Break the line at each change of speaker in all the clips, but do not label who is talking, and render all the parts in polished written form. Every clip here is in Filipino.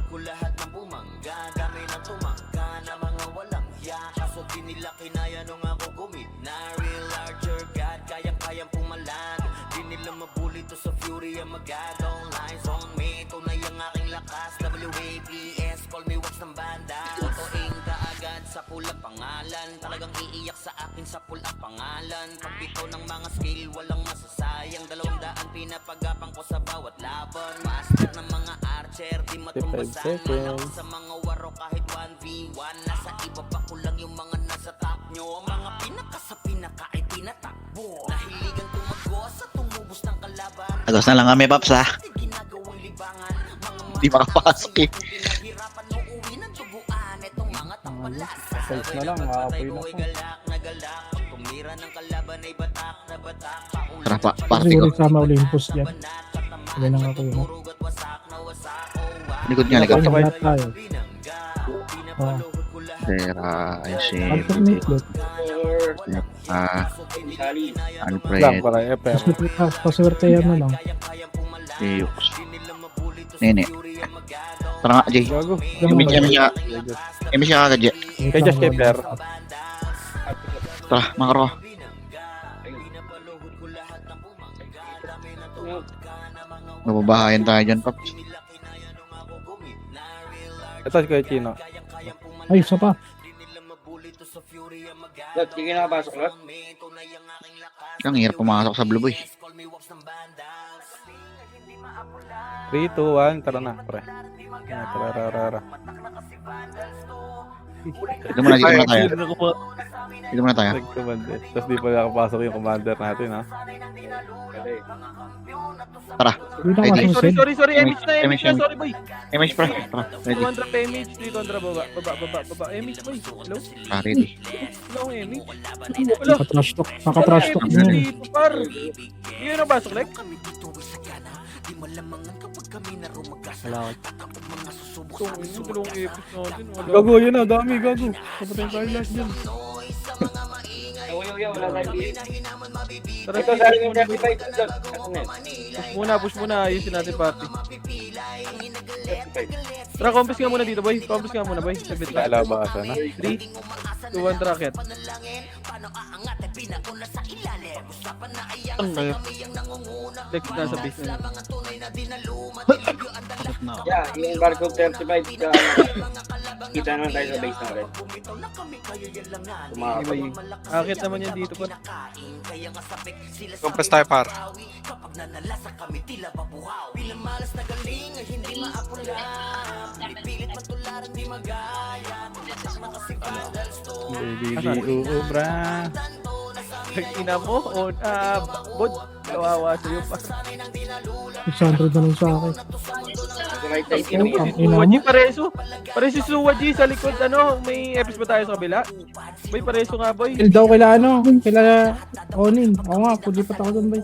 ko lahat ng bumangga. Dami ng tumangga na mga walang hiya. Kaso di nila kinaya nung ako gumit na. Real larger God, kayang-kayang pumalag. Di nila mabuli to sa fury ang magadong lines on me. Tunay ang aking lakas, WAPS, call me wax ng banda. Totoing kaagad sa pula pangalan. Talagang iiyak sa akin sa pula pangalan. Pagbito ng mga skill, walang masasayang. 200 pinapagapang ko sa bawat laban. Master ng mga archer, di matumbasan. Malaw sa mga waro kahit 1v1. Nasa iba pa ko lang yung mga nasa top nyo. Ang mga pinaka sa pinaka ay tinatakbo. Nahiligang tumagos sa tumubos ng kalaban.
Agos na lang kami, Paps, ha?
Ginagawang libangan.
Hindi makapasok eh.
Pinahirapan mo uwi ng duguan. Itong mga tampalas.
Size na lang, makapoy na po.
Galak na galak. Tumira ng kalaban ay batak na batak.
Tara pa, party ko.
Siguro sama Olympus dyan. Wala nang ako yun.
Likod niya, likod.
Kaya tayo. Oh,
Pera,
alternate loot.
Alfred,
Lang para FR.
Paswertehan na lang.
Tuyux. Nene. Tara nga, Jay.
Gago.
Emi siya kagad, Jay.
Kay Josh Kepler.
Tara, makaro. Mababahayan tayo dyan, Paps.
Ito si Kuya Chino.
Ay, isa pa.
Sige na pasok na.
Ang hirap pumasok sa Blue Boy.
3, 2, 1. Tara na, pre. Tara.
Dito muna tayo. Dito muna tayo.
Tapos di pa nakapasok yung commander natin, ha?
Tara.
Hindi na
Ready.
masusid.
Sorry. Image na.
Image.
Sorry, boy.
Image, pre. Tara, ready.
200 pa image. 300 baba. Image, boy. Hello?
Ah, ready.
Wala akong image. Hello?
Naka-trash talk. Naka-trash talk na yun.
Dito, par. Hindi yun ang basok, like?
Wala.
Yung tulong epic natin. Wala.
Gago, yun na. Dami, gago. Kapatayin tayo lahat dyan.
Wala tayo. Tara,
Ito, sabi ng 35 doon.
push muna. Ayusin natin party. Tara, compass nga muna dito, boy. Compass nga muna, boy. Saglit lang.
Kalabasan, ha?
3, 2, 1, rocket. Lex na sa base na.
Yeah, yung barcode 35. Kita naman tayo sa base natin.
Anyway, akit naman yan dito pa.
Compress tayo, par. Baby, uubra.
Ina mo, bod, kawawa sa'yo pa.
600 na lang sa akin.
Right tayo
Ang ina
Suwa
mo.
G, pareso. Pareso si Suwa G sa likod, ano, may epics ba tayo sa kabila? Boy, pareso nga, boy.
Kill daw kaila ano, kaila Onin. Oo nga, pulipat ako doon, bay.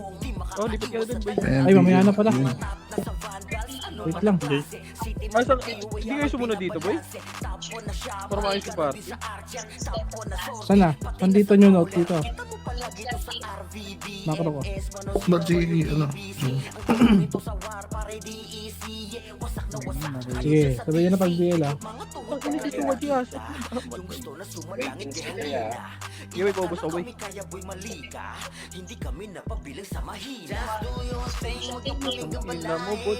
Oh, lipat ka na dun, boy.
Ay, mamaya na pala. Wait lang.
Asa, hindi kayo sumunod dito, boy? Para maayos yung party.
Sana? Nandito nyo note dito. Makro ko.
Ba't di, ano?
Sige, sabihin na pag DL ah.
Ang ina si Suwa G, asa. Yung boy, paubos ako, boy. Ina mo, bod.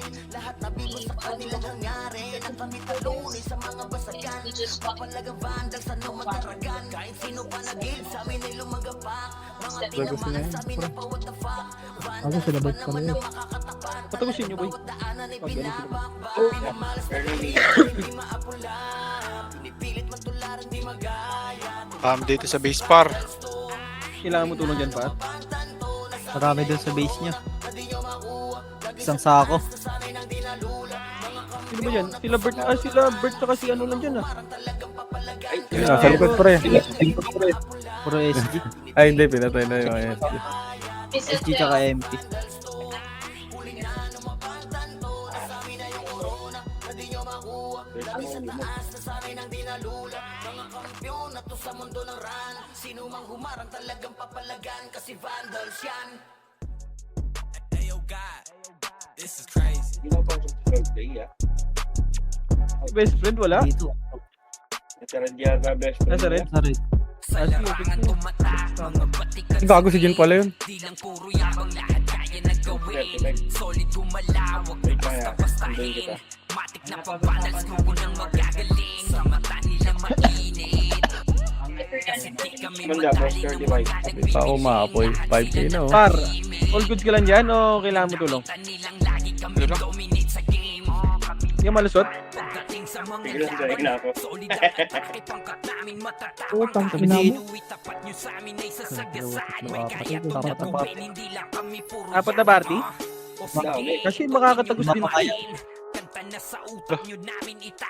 Bago sila yun. Bago sila bait pa rin.
Patagusin nyo, boy. Pag ano sila.
Dito sa base, par.
Kailangan mo tulong dyan, Pat.
Marami dun sa base niya. Isang sako.
Sino ba yan? Sila Bert saka si ano lang dyan, ah.
Sa likod, pre.
Puro SG.
Ay, hindi. Pinatay na yung SG.
SG tsaka MP.
Hindi na pang 12 day, ah.
best friend, wala?
Dito.
Ito rin yata best friend.
Nasa red?
Sa red.
Gago si Jin pala yun.
35. Wait lang ya. Sunduin kita. Manda, boss 35.
Hindi pa ako maapoy. 5K na oh.
Par, all goods ka lang dyan o kailangan mo tulong? Hindi ka malusot?
Tigil sa na ako.
Utang ina mo.
Apat na party?
Dami.
Kasi makakatagos din.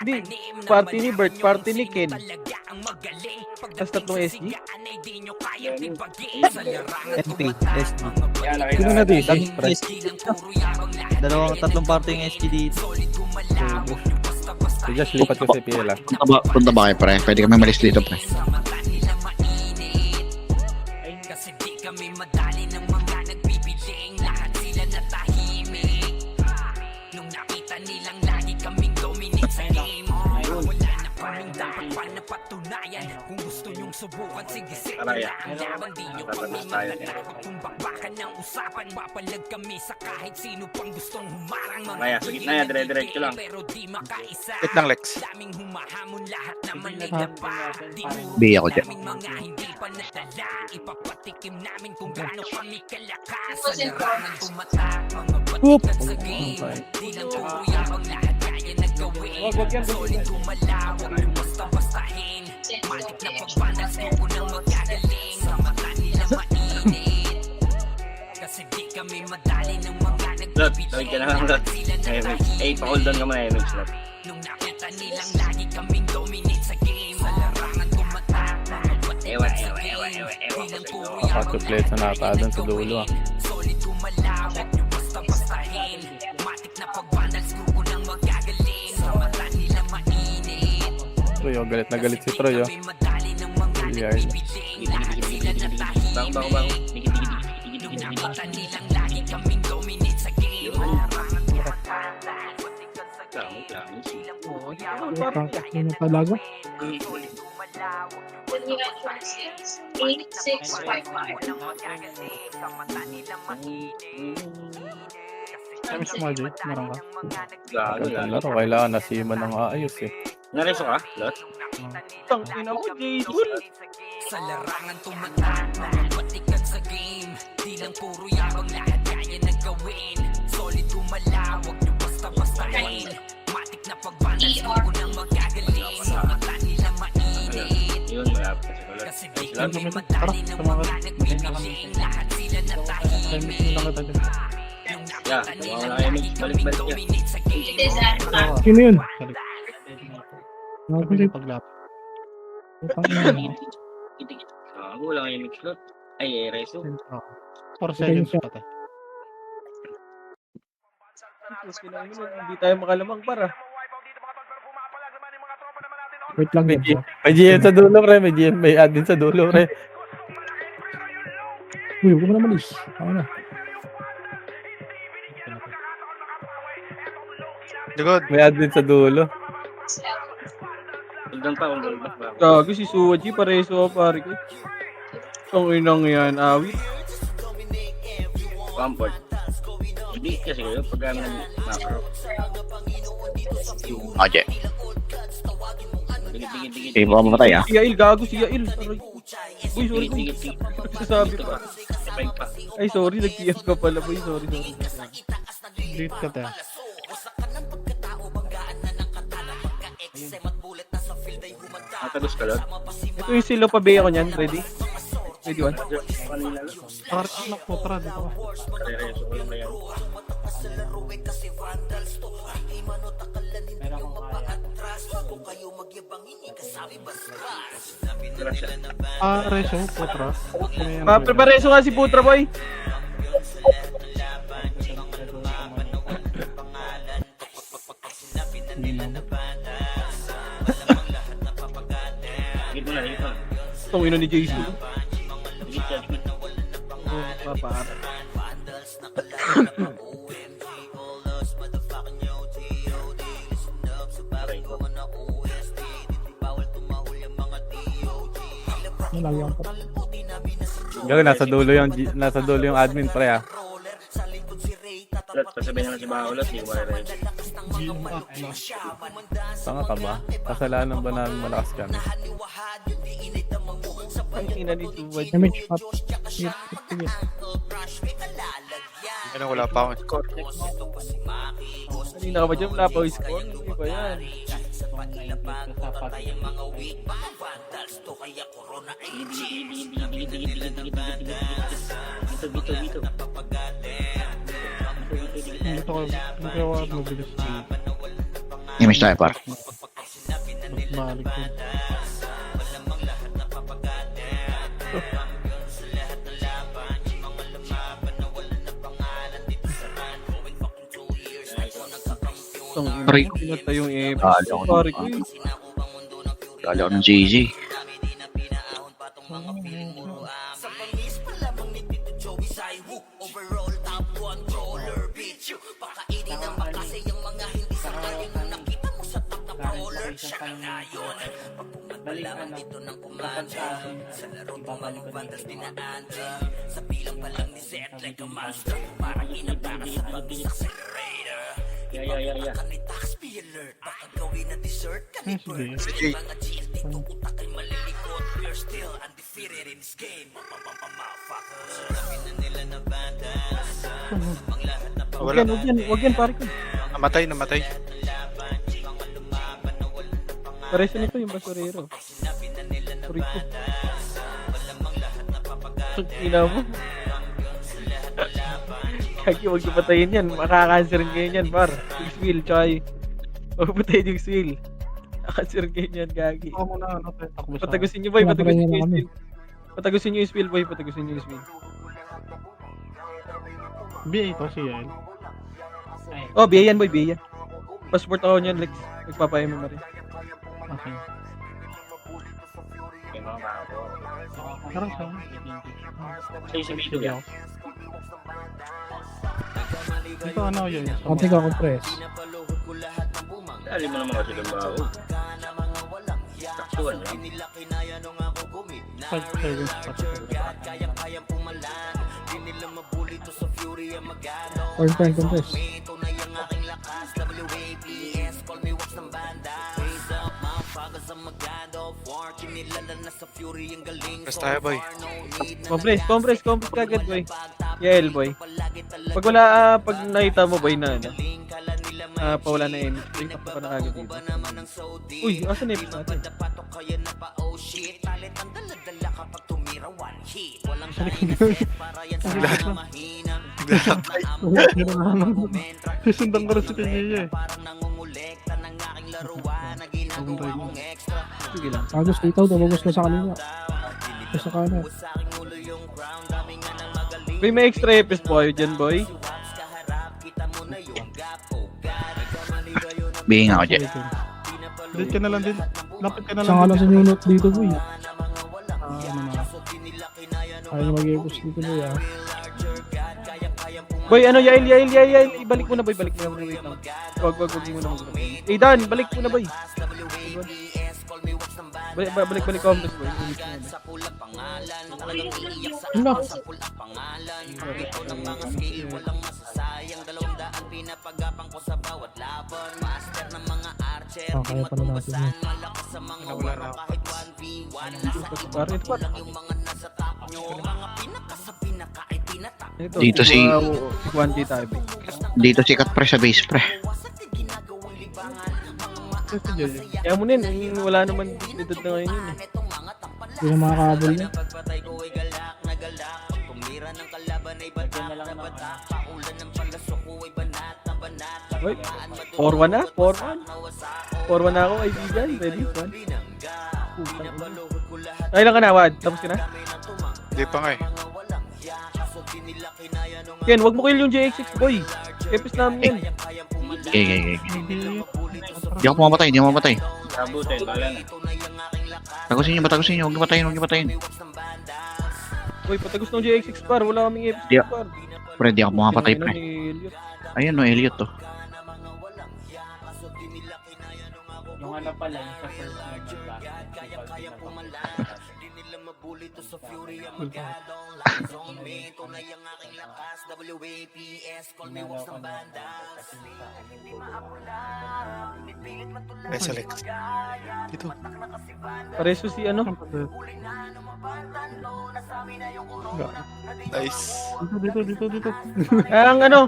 Hindi, party ni Bert, party ni Ken. Tapos tatlong SG.
MP, SG.
Yan,
Sino
nakita.
na dito?
Tatlong party yung SG dito.
So just lipat ko sa PL ah.
Punta ba kayo, pre? Pwede kami malis dito, pre.
Araya. Tatapos tayo. Kaya, sa gitna yan, dire-diretso lang.
Wait lang, Lex.
B ako dyan.
Oop.
Wag yan.
Lot, tawid ka na lang, Lot. Pa-hold down ka muna, MX, Lot. Ewan.
Kapag-plate na nakakaadan sa dulo ah. Troy, oh, galit na galit si Troy oh. Yard.
Bang.
Utang ina talaga.
8655.
Kami sa Marjorie, marang ka.
Gago
Ganda
yan.
laro, kailangan nasiman ng maayos eh.
Nareso ka, Lot?
Tang ina mo, Jason.
Sa larangan tumatak, mga batikat sa game. Di lang puro yabang, lahat kaya na gawin. Solid gumalawag, nyo basta-bastahin. Matik na pag-balance mo nang magagaling. Sa mata nila mainit.
Yun, malapit sa Lot.
Kasi di kami madali ng mga nagbibiling. Lahat sila na tahimik.
Yeah, wala kayo, MX. Balik-balik yan.
Sino yun? Nakakuli paglap. Utang ina mo.
Wala kayo, MX, Lot. Ay, Reso.
Pasensya.
Hindi tayo makalamang para.
Wait lang din.
May GM sa dulo pre, may GM, may admin sa dulo pre.
Uy, huwag mo na malis. Ako na.
May admin sa dulo.
Hold down pa, hold down pa.
Gago si Suwaji, pareso pare ko. Ang inang yan, awit.
Comfort. Hindi kasi kayo pag kami nag-macro.
Oje.
Tigit.
Hindi mo mamatay, ah.
Si Yael, gago si Yael. Aray. Uy, sorry ko.
Tigit.
Sasabi pa.
Sabay pa.
Ay, sorry, nag-TF ka pala, boy. Sorry.
Delete ka tayo.
Matagos ka, Lot.
Ito yung silo pa ko niyan, ready? Ready one?
Kanina lang.
Anak ko, tara dito ka.
Reso ko lang na yan.
Reso, potra.
Prepareso nga si Putra, boy.
Higit mo na.
Itong ino ni Jason.
Higit ka.
Papara.
Nalagyan ko.
Gawin, nasa dulo yung admin, pre, ah.
Ulat, pasabihin naman si Baulot, di ko ma-ready.
Tanga ka ba? Kasalanan ba namin malakas kami?
Ang ina ni Suwad.
Damage shot. Sige.
Ano, wala pa akong score.
Kanina ka ba dyan? Wala pa yung score? Hindi ba yan?
Bito.
Dito ko mabilis.
Image tayo, par.
Balik ko.
Ang ina.
Pre.
Pinata yung F.
Kala ko
Pare ko eh.
Kala ko ng GG.
Yeah.
Sige. Wala.
Wag yan, pare ko.
Namatay.
Pareso nito yung basurero. Purito. Ina mo. Kaki, huwag yung patayin yan. Makakanserin kayo yan, par. Yung swill, tsaka huwag patayin yung swill. Makakanserin kayo yan, Gagi.
Ako muna, takbo sa...
Patagusin nyo, boy. Patagusin nyo yung
kami.
swill. Patagusin nyo yung swill, boy. Patagusin nyo yung swill.
BA to siya.
Oh, biya yan, boy. Biya. Passport ako niyan, Lex. Nagpapayama mo rin.
Okay.
Yung mga bago.
Parang siya.
Sa Bito yan.
Ito ano yun? Konti ka compress.
Alim mo naman kasi yung bago. Taksuan lang.
5 seconds pa siya. Point compress.
Press tayo, boy.
Compress kagad, boy. Yael, boy. Pag nakita mo, boy, na ano, pawala na yun. Bring up pa na kagad dito. Uy, asan na yung natin?
Susundan ko rin si Kanya eh.
Sige lang.
Agos dito, tumagos ka sa kanila. Sa kanan.
Boy, may extra EPS po kayo dyan, boy.
Bihing ako dyan.
Dito ka na lang din. Lapit ka na lang. Saan ka lang sa unit dito, boy. Ano na. Ayaw mag-i-push dito, boy, ah.
Boy, ano, Yael. Ibalik mo na, boy. Balik mo na, wait lang. Wag mo na mag Dan, balik mo na, boy. Balik complex, boy.
Ano? Kaya pala natin yun.
Wala na ako.
Pare, ito pa. Ito,
Dito si-
1K tayo, boy.
Dito sikat pre sa base pre.
Kaya mo nin, wala naman edad na ngayon yun, eh.
Hindi na makakabol niya.
Boy, 4-1 na? 4-1 na ako, kaibigan. Ready? 1. Ay lang ka na, Wad. Tapos ka na?
Hindi pa nga eh.
Ken, wag mo kill yung JX6, boy. Epis namin yan.
Okay. Hindi ako mamatay.
Abutin, bala na.
Tagusin nyo. Huwag niyo patayin.
Boy, patagos ng JX6 par. Wala kaming Epis
Yeah.
par.
Pre, di ako makapatay pre.
Ni Elliot.
Ayun no, Elliot to.
Yung ano pala, yung sa first
Kaya pumalan. Di nila mabuli to sa fury ang magadong zone me. Tunay ang aking lakas. WAPS, call me wax ng bandas. Hindi maapula. Pinipilit matulad.
Ay, select. Dito.
Pareso si ano?
Nice.
Dito.
Ang ano,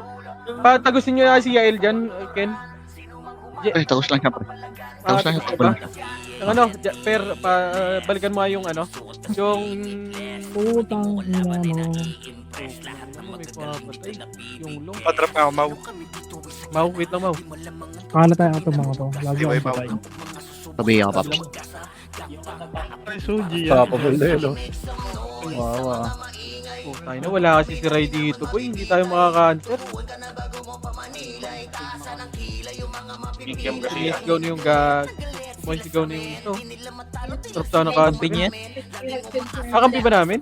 patagusin nyo na si Yael dyan, Ken.
Pre, tagos lang siya, pre. Tagos lang siya.
Diba? Ang ano, balikan mo nga yung ano, yung...
Putang ina mo.
May papatay. Yung long.
Padrap nga ako, Mau.
Mau, wait lang, Mau.
Kala tayo ato mga to. Lagi
Di ba,
akong
Mau?
patay.
Tabi ako, papi.
Ay, Suji yan.
Papabulelo. Wawa.
Oh, tayo na, wala kasi si Ray dito, boy. Hindi tayo makaka-answer.
Bigyan kasi yan.
Sigaw na yung gag. Sigaw na yung ito. Sarap tayo naka-answer niya. Kakampi ba namin?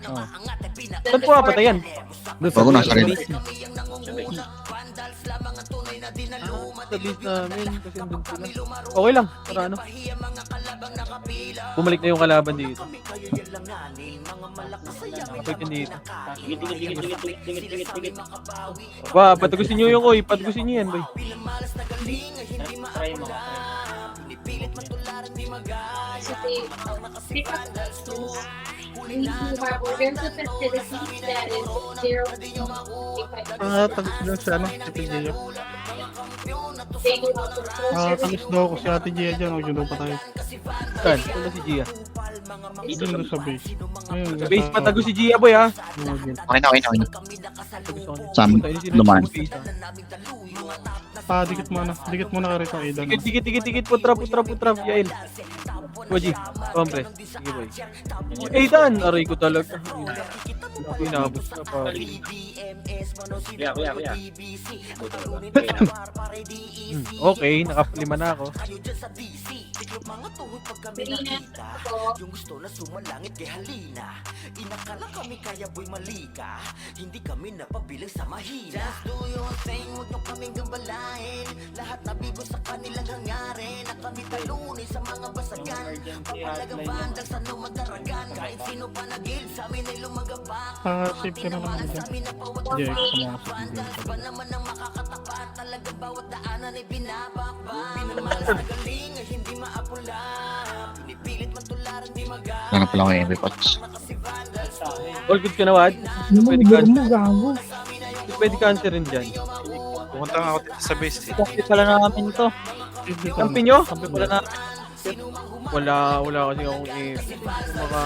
Oh.
Saan po papatayan?
Bago nasa rin.
Sa base namin kasi andun sila. Okay lang, para ano. Bumalik na yung kalaban dito. Bumalik yun dito. Ba, patagusin nyo yung oy. Patagusin nyo yan, boy.
Try mo.
Tagis daw si ano, si Ate Gio. Tagis daw ako si Ate Gio dyan. Huwag yun daw pa tayo.
Saan? Wala si Gia.
Doon daw sa base. Ayun,
Sa base, patago si Gia, boy, ha?
Okay na.
Patago sa
Sa amin,
Tayo, sino
dumaan.
sa base, ha?
Dikit muna. Dikit muna ka rito, Aidan.
Dikit. Putra. Yael. Waji, kompres. Sige, boy. Aidan! Aray ko talaga. Pinabot ka pa.
Kuya.
Okay, nakapalima na ako.
Yung gusto na sumalangit kay halina. Inakala kami kaya boy malika. Hindi kami napabilang sa mahina. Just do your thing, huwag nyo kaming gambalain. Lahat na bigo sa kanilang hangarin. Na kami talunin sa mga basagan. Papalagang bandal sa numadaragan. Kahit sino pa nagil sa amin ay lumagapak.
Save ka na naman dyan. Jay, sa mga sabihin.
Pa naman ang makakatapat. Talagang bawat daanan ay binabakbak. Pinamalas na galing ay hindi maapula. Pinipilit man tularan di maga.
Lanap lang ako yung MVP pots.
All good ka na, Wad?
Ano mo,
Pwede
ibig
ka,
mo, gago.
pwede ka answer rin dyan.
Pumunta nga ako dito sa base. Eh.
Kampi pala namin to.
Kampi nyo?
Kampi pala na.
Wala kasi akong maka...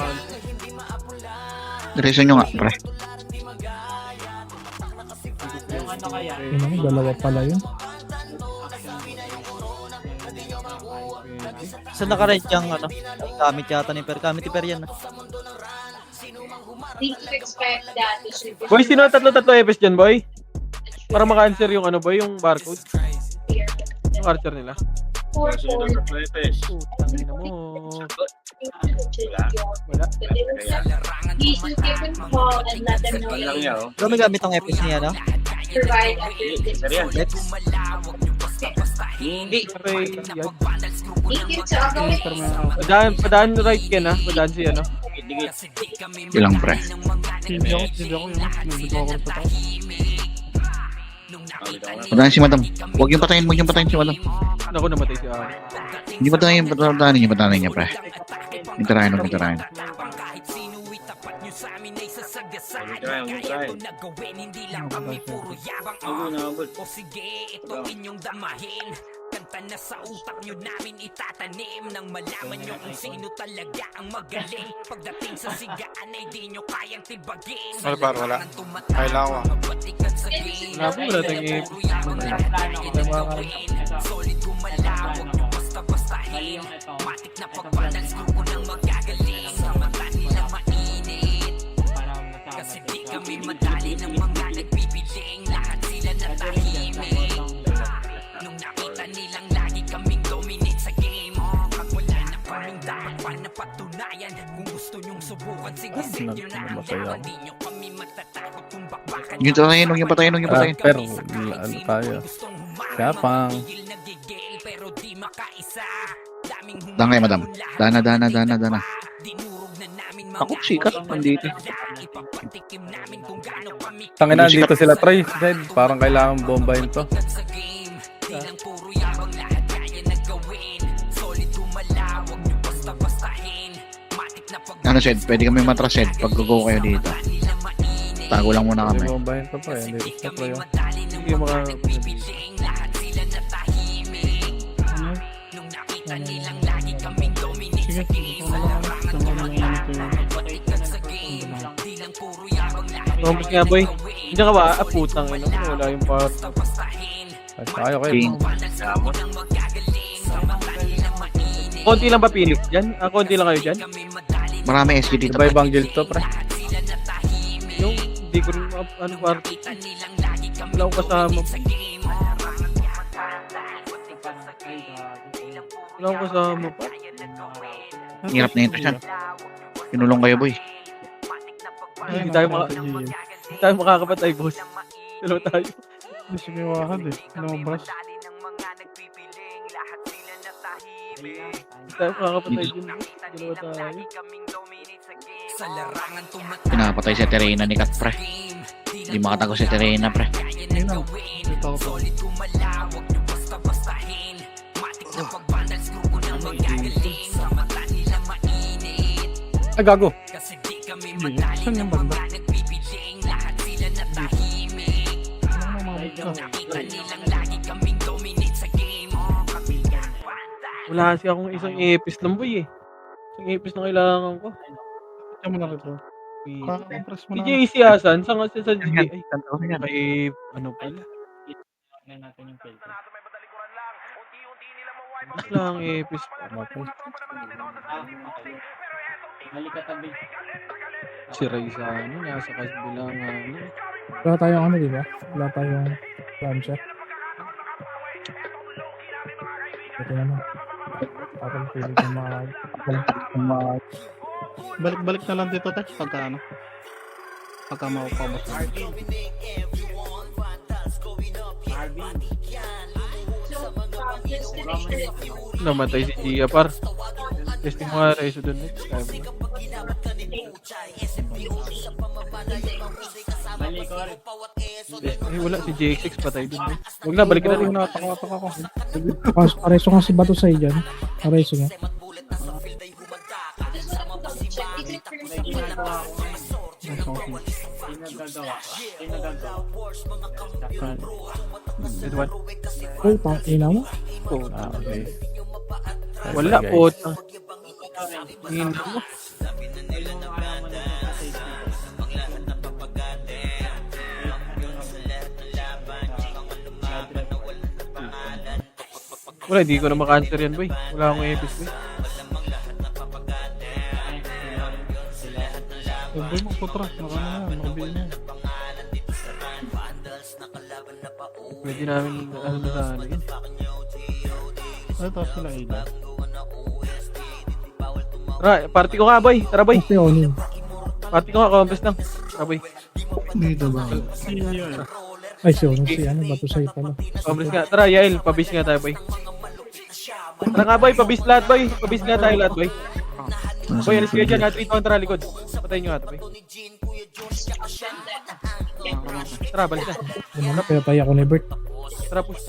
Reason nyo nga, pre.
Ano mo, dalawa pala yun.
Sa naka-rent yung ano, gamit yata ni Per. Gamit ni Per yan.
Boy, sino ang tatlo EPS dyan, boy? Para maka-answer yung ano, boy, yung barcode. Yung archer nila. Putang ina mo. Wala.
Lang yan, oh.
Kami gamit ang EPS niya, no? Lex.
Hindi.
Aray, yan. Padaan right Ken, ha? Padaan si ano.
Ilang, pre.
Hindi ako yun. Nabito ako sa taas.
Patayin si madam. Huwag yung patayin si madam.
Ako namatay si Aaron.
Hindi patayin niya, pre. Interahin.
Kanta na sa utak nyo namin itatanim nang malaman nyo kung sino talaga ang magaling. Pagdating sa sigaan ay di nyo kayang tibagin.
Wala. Kailangan ko.
Wala tayong EPS.
Solid gumalawag nyo basta-bastahin. Matik na pagbalance ko nang magagaling. Sa mata nila mainit. Kasi di kami madali ng mga nagbibiling. Lahat sila natahimik. Nung nakita nilang lagi kaming dominate sa game. Pag wala na kaming dapat pa na patunayan. Kung gusto nyong subukan, sige set nyo na ang laban. Di nyo kami matatakot kung bakbakan.
Huwag yung patayin.
Per, ano tayo? Kapang.
Daan kayo, madam. Dana. Ako, sikat. Nandito.
Tangina, dito sila, Troy. Zed, parang kailangan bombahin to.
Ano, Sed? Pwede kami matras, Sed. Pag go kayo dito. Tago lang muna
Hindi
kami.
bombahin to pa eh. Hindi isa, Troy. Oh.
Hindi mga...
Sige,
Complex nga, boy. Hindi ka ba? Ah, putang ina. Wala yung part.
Ay, tayo kayo.
King.
Konti lang ba Phoenix dyan? Konti lang kayo dyan?
Marami SG dito.
Iba ibang guild to, pre.
Yung, hindi ko rin ano part. Wala akong kasama. Wala akong kasama pa.
Hirap na ito siya. Pinulong kayo, boy.
Hindi tayo makakapatay, boss. Dalawa tayo.
Hindi sige wakad eh. Lumabas.
Hindi tayo makakapatay dun. Dalawa tayo.
Pinapatay si Terena ni Kat, pre. Hindi makatago si Terena, pre.
Hindi na. Dito ako pa.
Ay, gago.
Hindi. Saan yung banda?
Wala kasi akong isang epis lang, boy eh. Isang epis na kailangan ko.
Diyan mo na rito. Compress mo na.
DJ si Hasan, saan kasi sa DJ? Ay, may ano pala. Mas lang epis pa. Si Raiza, ano, nasa kasbilang, ano.
Wala tayong ano, di ba? Wala tayong plancha. Ito naman. Parang pili ko Balik-balik na lang dito, Tex, pagka ano. Pagka maupabos na.
Namatay si Gia, par. Testing mo nga Raiza dun, next time. Eh, wala si JX6 patay dun, eh. Huwag na, balik na rin.
Natakotak ako. Pareso nga si Bato Say dyan. Pareso nga.
Edwan.
Uy, ina mo?
Ah, okay.
Wala
Bye,
po.
guys.
Hina mo. Wala, hindi ko na maka-answer yan, boy. Wala akong epis, boy.
Boy mo, putra. Nakabili na.
Pwede namin, ano na sana yun.
Ay, tapos sila ila.
Tara, party ko nga, boy. Tara, boy.
Kasi on yun.
Party ko nga, compass lang. Tara, boy.
Dito ba?
Ay, si Ono, si ano, Bato Say pala.
Compass nga. Tara, Yael. Pabis nga tayo, boy. Tara nga, boy. Pabis lahat, boy. Pabis nga tayo lahat, boy. Boy, alis kayo dyan. 3-2 tara, likod. Patayin nyo nga ito, boy. Tara, balik na.
Ano, kaya tayo ako ni Bert.
Tara, push.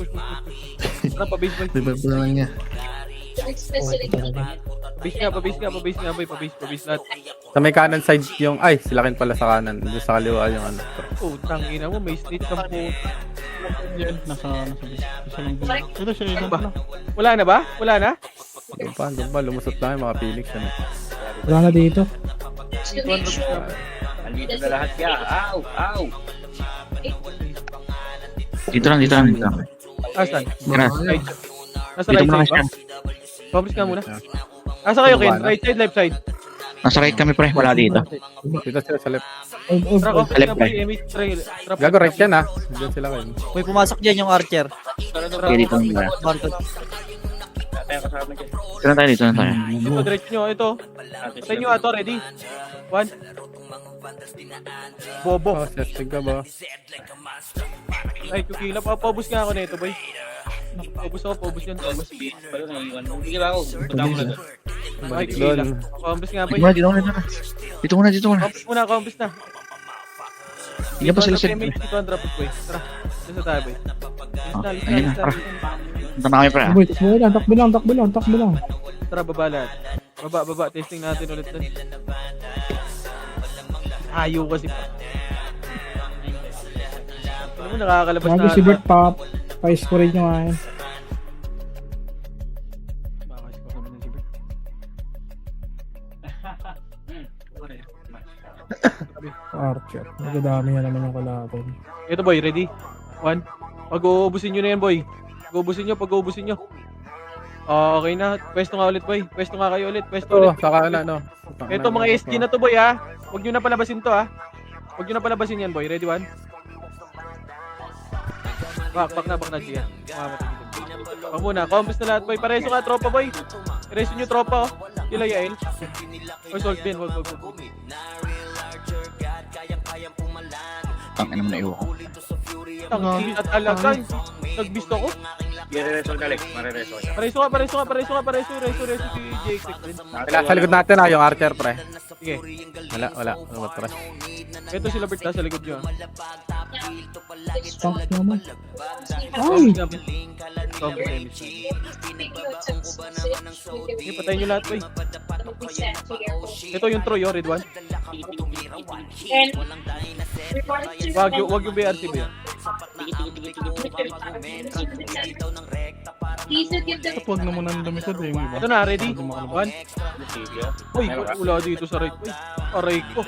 Tara, pabis, boy.
Diba po lang niya?
Pabis nga, boy. Pabis lahat.
Sa may kanan side yung... Ay, sila kin pala sa kanan. Doon sa kaliwa yung ano.
Oh, tangina mo. May snitch kang po.
Yan, nasa base. Isa lang din. Ito siya, ilan
Ba?
pala.
Wala na ba? Wala na?
Doon pa. Lumusot lang yung mga Phoenix. Ano.
Wala na dito.
Nandito na lahat ka. Ow!
Dito lang.
Asan?
Tara.
Right. Nasa
Dito
right
muna
side ba?
kasi.
Pabis ka muna. Asa kayo, Ken? Right side, left side?
Nasa right kami, pre. Wala dito.
Dito sila sa left.
Tara, compass
Left
nga, boy.
right.
Emit, trail. Trap.
Gago, right yan ah. Diyan sila kayo.
May pumasok dyan yung Archer.
Okay, dito lang.
Marco.
Dito lang tayo.
Ito, diretso nyo. Ito. Patayin nyo ato. Ready? 1. Bobo.
Oh, setting ka ba?
Ay, kukila. Papabus nga ako nito, boy. Paubos ako, paubos yun. Paubos.
Palo na iwan. Sige ba ako? Punta mo na doon.
Ay,
Doon.
Compass nga boy.
Dito muna. Dito muna.
Compass muna, compass na.
Hindi pa sila set.
Dito ang drop boy. Tara. Dito tayo boy.
Ayun na, tara. Punta na kami pre.
Boy, takbo lang.
Tara, baba lahat. Baba. Testing natin ulit doon. Ayaw kasi pa. Ano mo, nakakalabas
Bago
na.
si Bert pa-score nyo nga yan. Archer. Nagdadami na naman yung kalaban.
Ito boy, ready? 1. Pag-uubusin nyo na yan boy. Pag-uubusin nyo. Okay na. Pwesto nga ulit boy. Pwesto nga kayo ulit. Pwesto
Ito,
ulit.
saka na, no?
Ito mga SD na to boy ha. Huwag nyo na palabasin to ha. Huwag nyo na palabasin yan boy. Ready 1? Back na Gian. Pag muna, compass na lahat boy. Pareso ka tropa boy. Pareso nyo tropa oh. Kila Yael. Oy, Salt Ben. Wag.
Tangin naman na iwan ko.
Tangin at alaga. Nagbisto ko.
I-resol ka, Lex. Mariresol ka.
Pareso si JX.
Sa likod natin yung Archer, pre.
Sige.
Wala. Matras.
Ito sila Bert sa likod nyo.
Stop naman. Ay!
Sige, patayin nyo lahat boy. Ito yung Troy, red one. Wag yung BRC ba yan?
Huwag na muna ng lumisod yung iba.
Ito na, ready? 1. Uy, wala dito sa right. Uy, aray ko.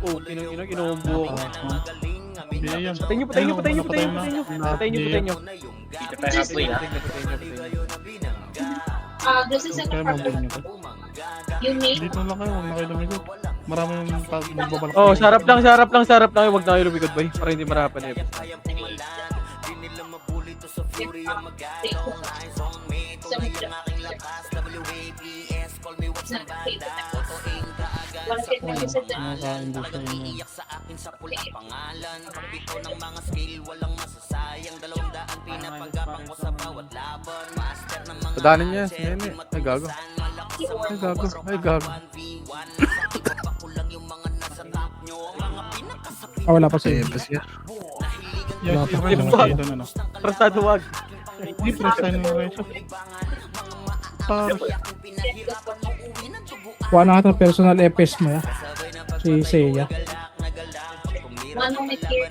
Oh, inombo ako. Patayin nyo.
Dito tayo halfway, ha?
This is
Kaya mabul nyo to.
you make
Dito lang kayo, huwag na kayo lumisod. Marami yung magbabalak.
Oh, sarap lang. Huwag na kayo lumikod boy, para hindi marapan eh.
Nakakain doon sa inyo.
Padanin niya, nene. Ay, gago.
Wala pa sa'yo.
Siya.
Wala pa
Ay,
sa'yo.
wag.
Ito na.
Prasado wag.
Hindi press tayo ng reso. Kuha na ka personal FS mo ya. Si Seiya.
one moment here.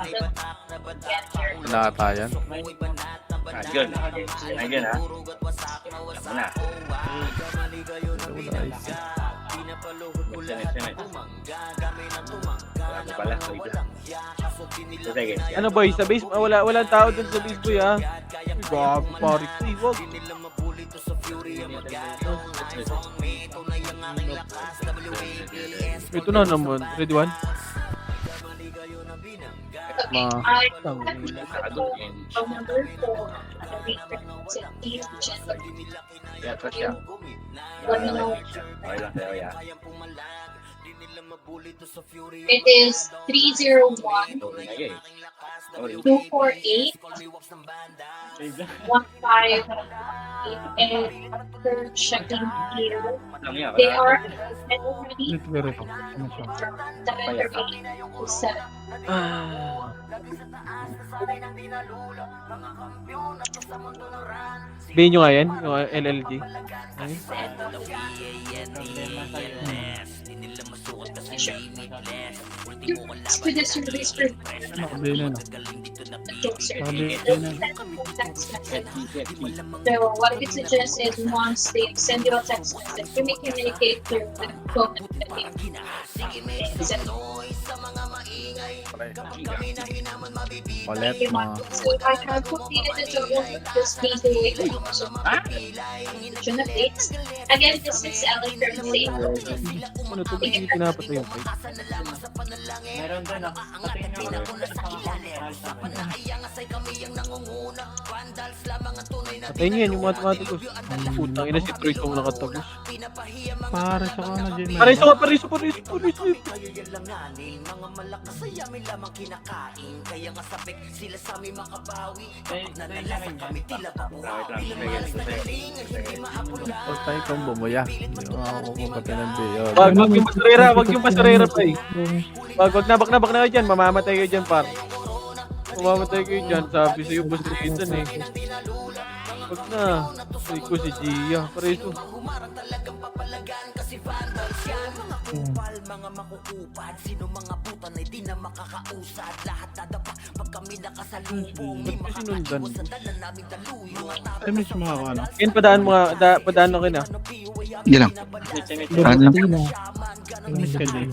Nakatayan.
Yun. Ayun, ha? Tama na. Sunod. Wala pala. Sige.
Ano boy, sa base, walang tao dun sa base boy ha. Gago, pari. Uy, wag. Ito na naman. Ready 1?
I
Nakadun.
number 4.
Yeah, touch siya.
Let me know.
Okay lang tayo, yeah.
It is 301
Okay.
248 158 and third checking here. They are already
Dito pero ito. Ano siya?
7 to 7.
Sabihin nyo nga yan, yung LLG. Ay.
To the service for
Nakabili na.
text message. So what we suggest is once they send you a text message, you may communicate through the phone.
Ulit,
So I have completed the total this day so updates. Again, this is Ellen from Safe.
Ano to? Ba't hindi pinapatay yung fight? Patayin nyo yan, yung mathematicos. Putang ina si Troy kung nakatagos.
Pare sa ka na, Jim.
Pareso.
kinakain. Kaya nga sabik sila sa amin makabawi. Kapag nanalasan kami tila pabuhawi.
Huwag tayo combo mo, ya. Hindi mo makakukumpate ng Dio.
Wag yung basurera, wag yung basurera pa eh. Wag nabak na kayo dyan, mamamatay kayo dyan par. Mamamatay kayo dyan, sabi sa'yo boss Jason eh. Wag na, say ko si Gia, pareso.
Mga makukupad, sino mga putan ay di na makakausad. Lahat dadapa pag kami nakasalubong. Di makakaiwas sa dala naming daluyo.
Ay, may sumaka ano.
Ken, padaan mo nga, padaan mo na.
Hindi lang. Ano lang.
Hindi na. Miss ka din.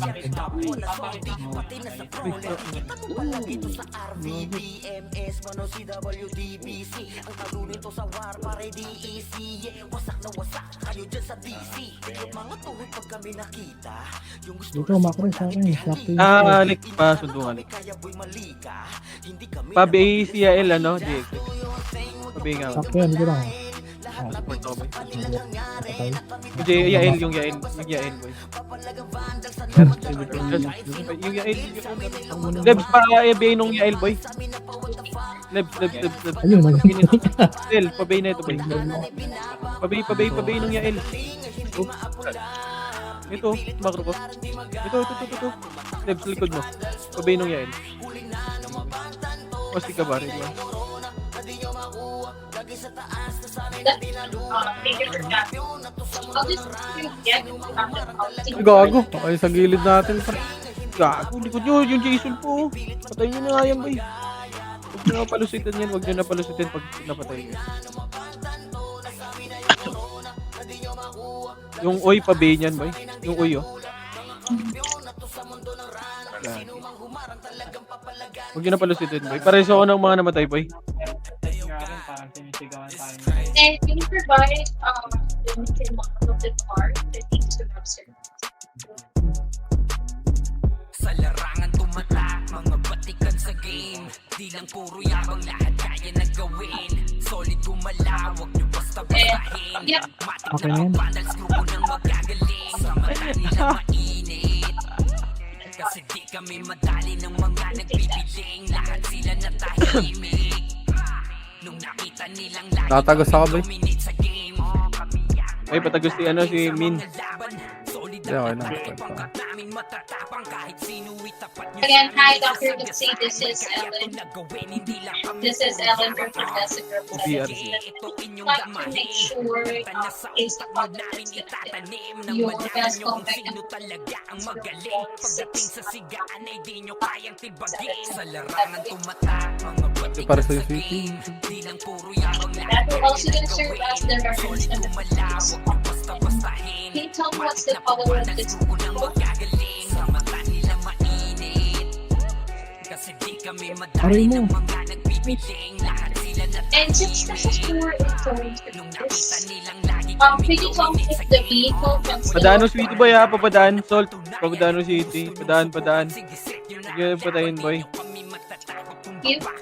RVDMS, mano CWDBC. Ang talo nito sa war, pare DEC. Wasak na wasak, kayo dyan sa DC. Mga tuhod pag kami nakita. Yung gusto
Dito, macro sa akin. Sakto yun.
Alik pa, sundungan. Pabi si Yael, ano? Diego. Pabi nga.
Sakto yan, dito lang.
Support ako, boy.
Okay.
Hindi, Yael, yung Yael, boy. Yung Yael, Lebs, pa-ebay nung Yael, boy. Lebs.
Ayun, mali.
Del, pabay na ito, boy. Pabay nung Yael. Ito, makro ko. Ito. Lebs, likod mo. Pabay nung Yael. Pasti ka ba rin, boy?
Thank you for that. I'll just get
Gago. Okay, sa gilid natin, pre.
Gago, likod nyo, yung Jason po. Patay nyo na nga yan, boy. Huwag nyo na palusitan yan, huwag nyo na palusitan pag napatay nyo. Yung oy, pabay niyan, boy. Yung oy, oh. Huwag nyo na palusitan, boy. Pareso ako ng mga namatay, boy.
And can you provide limited model of the car that needs to have service?
Sa larangan tumatak, mga batikan sa game. Di lang puro yabang, lahat kaya na gawin. Solid gumalaw, wag nyo basta-bastahin.
Yep.
Okay na yan.
Pandals grupo ng magagaling. Sa mata nila mainit. Kasi di kami madali ng mga nagbibiling. Lahat sila natahimik. Nung nakita nilang lagi
Tatagos ako, boy.
dominate sa game.
Ay, patagos si, si Min.
Hindi, okay na.
Again, hi, Dr. Lucy. This is Ellen. This is Ellen from Professor
BRC.
like to make sure based upon the your best contact
Para sa city.
that will also gonna serve as the reference and the focus. Can you tell me what's the color of this book?
Aray mo.
And since this is more important this, could you tell me if the vehicle comes
Padano City, boy, ha? Papadaan. Salt. Papadano City. Padaan. Huwag nyo patayin, boy.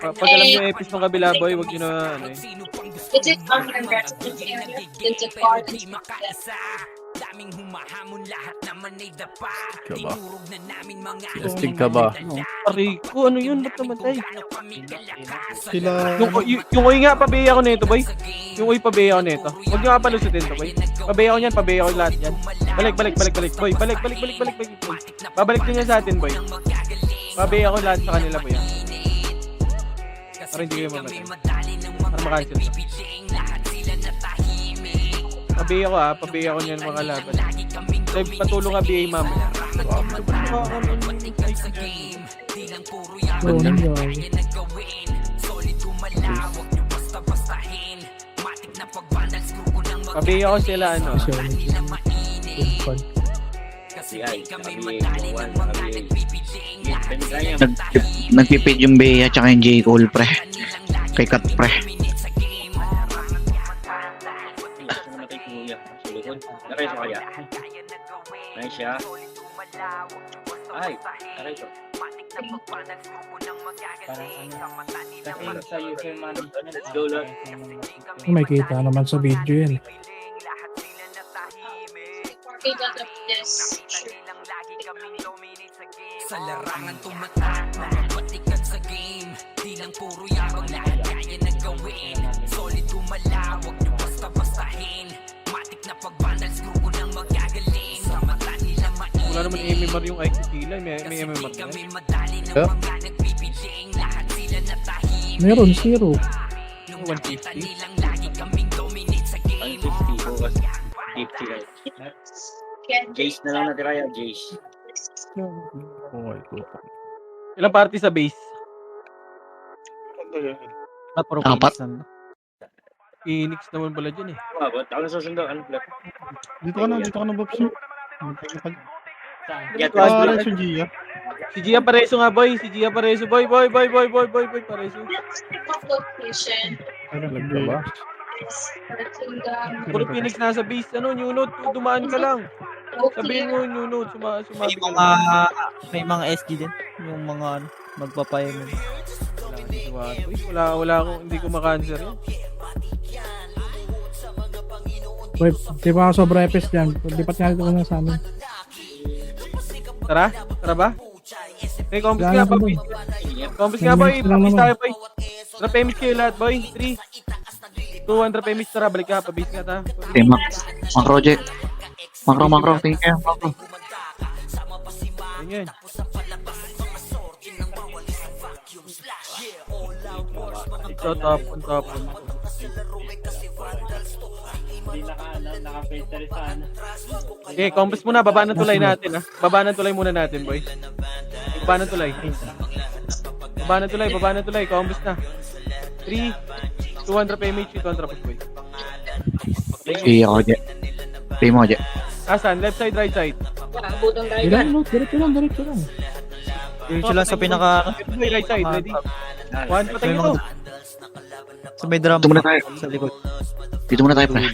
Pag alam nyo epis ng kabila, boy, huwag nyo na, ano eh.
Is it under residence area? Is it far into
Daming humahamon, lahat naman ay dapa.
Ka ba?
Tinurog na namin mga
Astig ka ba?
Rico, ano yun? Ba't namatay?
Sila...
Yung oy nga, pabaya ako nito, boy. Yung oy, pabaya ako nito. Huwag nyo nga palusutin to, boy. Pabaya ako yan, pabaya ako lahat yan. Balik, boy. Balik, boy. Babalik nyo yan sa atin, boy. Pabaya ako lahat sa kanila, boy. Para hindi kayo mamatay. Para makancel to. Pabaya ko, pabaya ko niyan mga laban. Live patulong nga BA, mama.
Oo, nandiyan.
Pabaya ko sila, ano.
Nagpipid yung Bea tsaka yung J. Cole, pre. Kay Kat, pre.
Aray siya kaya. Nice siya. Ay, aray siya. Let's go, Lord.
May kita naman sa video yan.
data of this?
Sa larangan tumatak, mga batikan sa
Wala naman MMR yung IQ Kila. May MMR na.
Meron, zero.
150.
150 bukas. 50 guys. Jace na lang natira yan, Jace.
Okay, tutok.
Ilang party sa base?
Puro
Apat.
Phoenix lang.
Phoenix naman pala dyan eh.
Ba't ako nasusundo? Ano black?
Dito ka na, Bobso.
Get
Ah,
ready.
si Gia.
Si Gia Pareso nga boy. Si Gia Pareso. Boy. Pareso.
Location.
Ano,
Lag ka ba?
Puro Phoenix nasa base. Ano, new note. Dumaan ka lang. Sabihin mo new note. Sumabi ka lang.
May mga SG din. Yung mga ano, magpapayaman.
Wala akong, hindi ko maka-answer yan.
Boy, di ba ako sobra epis dyan? Lipat nga dito na sa amin.
Tara ba? Okay, compos
Wala
nga
na
boy.
boy.
Compos nga boy.
Minutes lang
Pabis
naman.
tayo boy. Drop image kayo lahat boy. 3, 2, 1, drop image. Tara, balik ka. Pabis nga ta.
Okay, Macro, J. Macro, tingin kayo. Macro.
Ganyan. Ito, top. Okay, compass muna. Baba ng tulay natin, ha? Baba ng tulay muna natin, boy. Baba ng tulay. Compass na. 3, 2, 1, drop image. Ito ang drop boy.
Iya ako, J. Pay mo, J.
Asan? Left side, right side?
Budong tayo
Ilan,
dyan.
no? Diretso lang.
Diretso lang sa pinaka...
Boy, right side. Ready? 1, patay
May
ito.
mga... Sa may drum
Dito muna tayo.
sa likod.
Dito muna tayo, pre.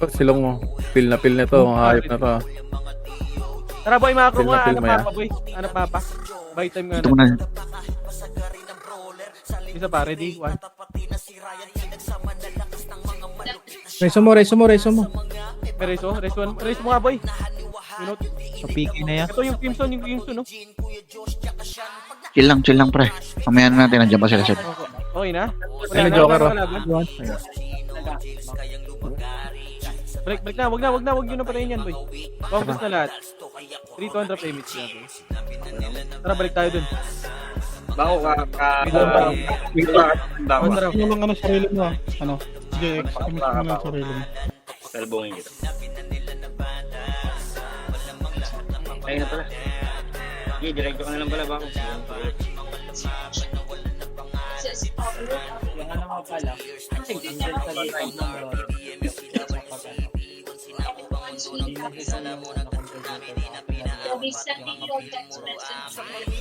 Silong mo. Feel na to. Hayop na to.
Tara, boy, macro
Film na
nga.
film
Hanap
mo,
mapa, boy. Hanap mapa. Buy time nga
Dito
na.
muna.
Isa pa, ready? 1.
Reso mo.
Reso mo nga, boy. Minute.
Sa PK na yan.
Ito yung Crimson, no?
Chill lang, pre. Mamaya na natin. Nandiyan pa sila, Shed.
Okay na?
Ayun, Joker, oh.
Break na. Wag nyo na patayin yan, boy. Compass na lahat. 3, 2, drop image na, boy. Tara, balik tayo dun.
Bako ka. Bako.
Tara.
Ano lang sarili mo ah. Ano? JX, imit mo lang sarili mo.
Salbungin kita. Ayun na pala. Okay, direkto ka na lang pala bako.
They'll be sending you a text message.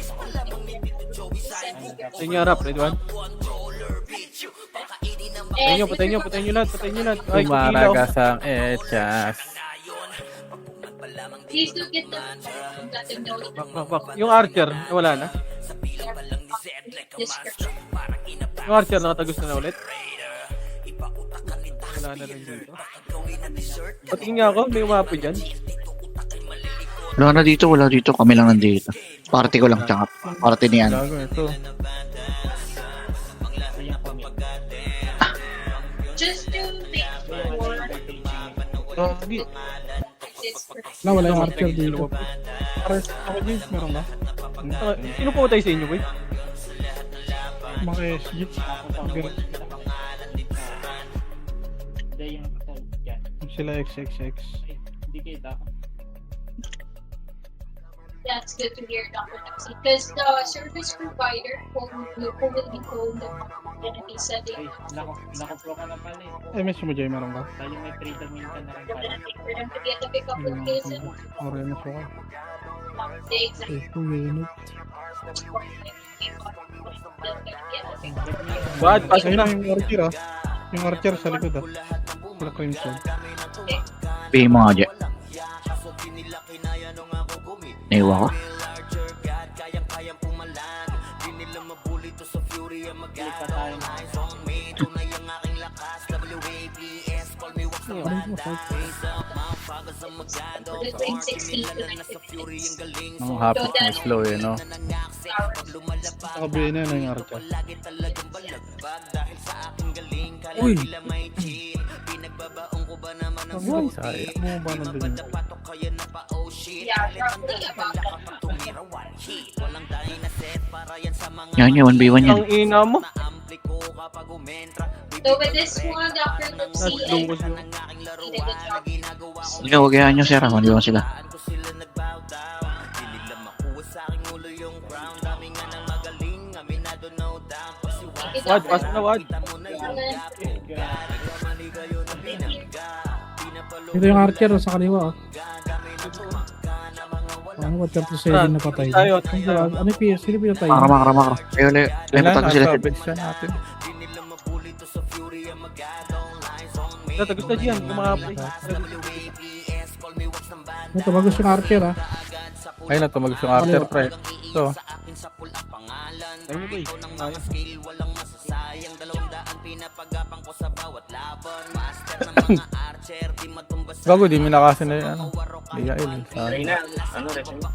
Sa inyo, harap. Ready, 1. Patayin nyo lahat. Ay, kukilaw.
Tumaragas ang echas.
Please do get the note
Bak. Yung Archer, wala na.
description.
Yung Archer, nakatagos na ulit. Wala na rin dito. Patingin nga ako, may umapo dyan.
Wala dito. Kami lang nandito. Party ko lang, tsaka party ni ano.
Gago ito.
Just to make sure
Na, wala yung archer dito. Pares ako, James, meron ba?
Sino pumatay sa inyo, boy?
Mga SG. Sila XXX.
that's good to hear, Dr. Taxi. Because the service provider will be told that gonna be sending
MS mo, Jay, meron ba?
we're gonna take for them to get the pickup location.
Orange ako.
The exact
Eh, 2 unit.
Bad, pasok
Ayun
na.
na yung archer ah. Yung archer sa likod ah. Sila Crimson.
Pay mo, J. Naiwa ko.
Orange mo, fight.
Between 60 to 90 minutes.
Ang hapit ng slow eh, no?
Nakabuhay na yun yung Archer. Uy!
Ay, sayang.
Ano ba nandun yun?
Yeah, roughly about that.
Yan yun, 1v1 yan.
Ang ina mo.
So with this one, Dr. Lucy and
Lungkos yun.
did a good job.
Ikaw, huwag yan nyo, sir. 1v1 sila.
Wad, pasok na wad.
Ito yung Archer sa kaliwa. Ano ba 37 na patay?
Tayo,
Ano yung PS? Sino pinatay?
Makro. Ayun, lematan ko sila.
nasa base siya natin.
Tatagos na dyan, kumakapay.
Ito, bagus yung Archer ah.
Ayun na, tumagos yung Archer, pre. So,
Ayun mo ba eh. Ayos.
gago, di minakasin na yun, ano. Ligail, sa
Reyna, ano, Reyna?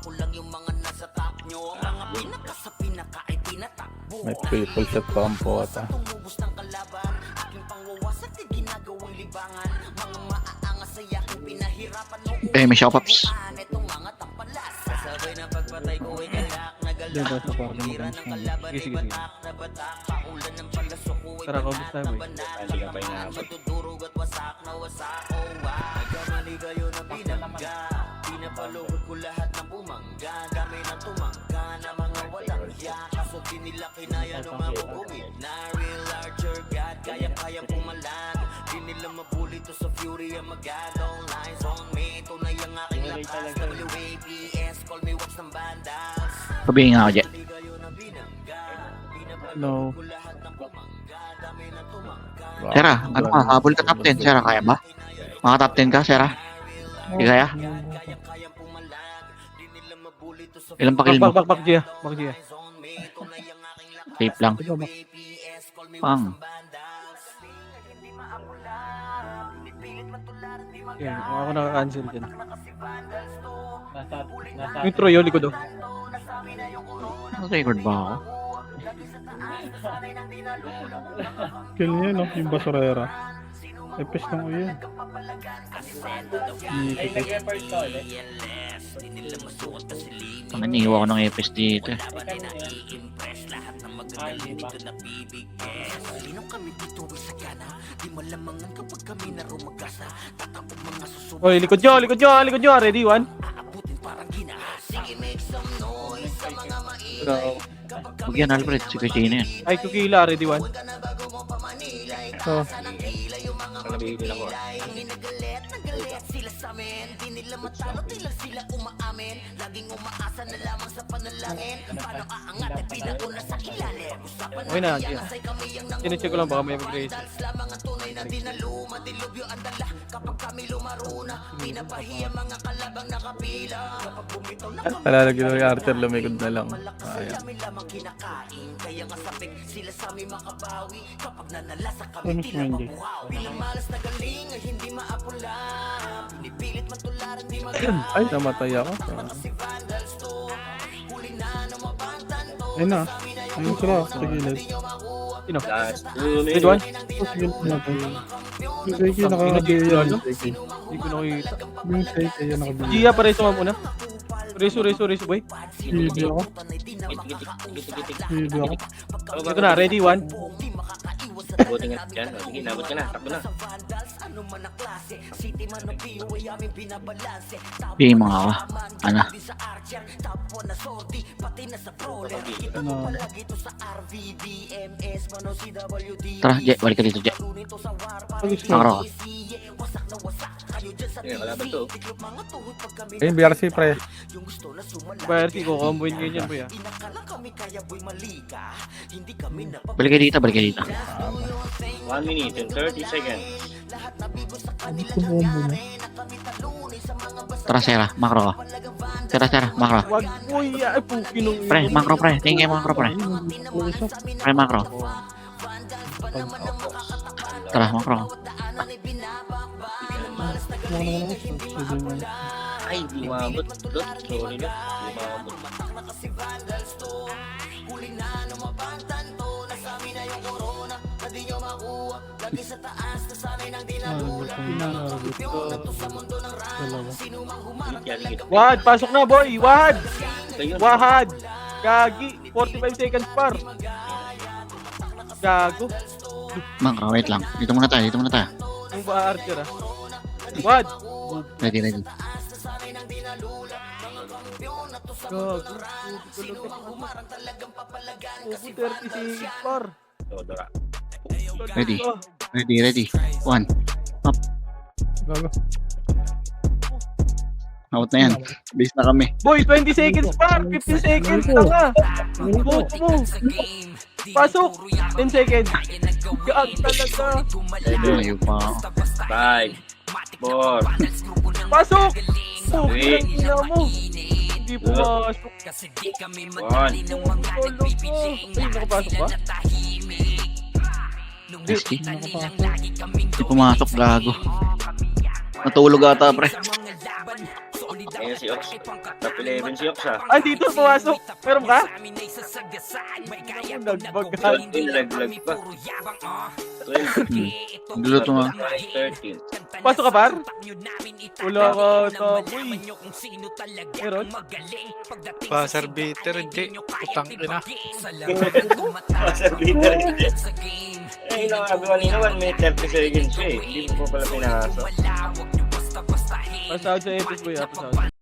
may triple shot pa ang pota.
May siya pops.
Dito sa party mo.
Sige, sige, sige. Tara, kaubos tayo boy.
Hindi ka pa inaabot.
Pabingin nga ako dyan.
No.
Sera, ano ka? Habol ka top 10. Sera, kaya ba? Mga top 10 ka, Sera? Hindi kaya? Ilang pakil mo?
Bak, Gia. Bak, Gia.
Tape lang. Pang.
Yan, ako naka-cancel dyan. Yung Troy, yung likod oh.
Record ba ako?
Kill niya no, yung basurera. Epes lang ko yun.
Ang iniwa ko ng EPS dito.
Oy, likod nyo. Ready, one?
Huwag yan, Alfred. Si Christina yan.
Ay, kukila, ready, one?
So,
Nabihili lang ko.
Okay na, Gia. Sinecheck ko lang baka may mag-raise.
Talalagyan mo yung Archer, lumikod na lang. Ayan.
promise mo hindi.
Ay, namatay ako.
Ayun na. Ayun sila. Sa gilid.
Sino?
Last 2
Ready,
minutes.
one?
Sa gilid natin. Yung Seiki nakabili yan. Yung Seiki.
Hindi ko nakikita.
Yung Seiki yan nakabili.
Gia, pareso nga muna. Reso, boy.
Hindi ako.
Gitik.
Hindi ako.
Ito na, ready, one?
Abutin nga dyan. Sige, nabot ka na. Takbo na.
Bigyan mo nga ako. Ano?
Ano.
Tara, Jet. Balik ka dito, Jet. Makro ka.
Sige, kalaban to.
Ayun, BRC, pre.
Bayarti ko, comboin kayo dyan, boy ah.
Balik ka dito, balik ka dito.
1 minute and 30 seconds.
Hindi ko mo muna.
Tara, Sera. Makro ka. Sera. Makro.
Wag, boy, ay, pukinong.
Pre, makro, pre. Tingin kayo makro, pre. Pre, makro. Tara, makro.
Ay, di maabot. Lot, sorry lot. Di maabot.
Wad, pasok na boy! Wad!
Ayun.
Wahad! Gagi! 45 seconds par! Gago!
Mang, wait lang. Dito muna tayo.
Yung ba Archer ah? Wad!
Ready.
Gago! Ubo 30 seconds par!
Dodora.
Ready. 1.
Gago.
Out na yan. Base na kami.
Boy, 20 seconds par! 15 seconds na nga! Bobo mo! Pasok! 10 seconds! Gaag talaga!
Layo pa ako.
5, 4,
Pasok! Oh,
Wait.
ilang ina mo! Hindi pumasok!
1.
Tulog ko! Ay, nakapasok ba?
Risky. Hindi pumasok, gago. Natulog ata, pre.
Ayun si Ox. Top 11 si Ox ah.
Ah, dito pumasok! Meron ka? Nagbagal.
Nalaglag pa. 12,
Luluto nga.
13.
Pasok ka par? Wala ka taboy. Meron?
Buzzer beater, hindi. Utang ina.
Buzzer beater hindi. Eh, sabi kanina 1 minute 30 seconds siya eh. Hindi mo pa pala pinasok.
Pasahod sa Epic boy ah, pasahod.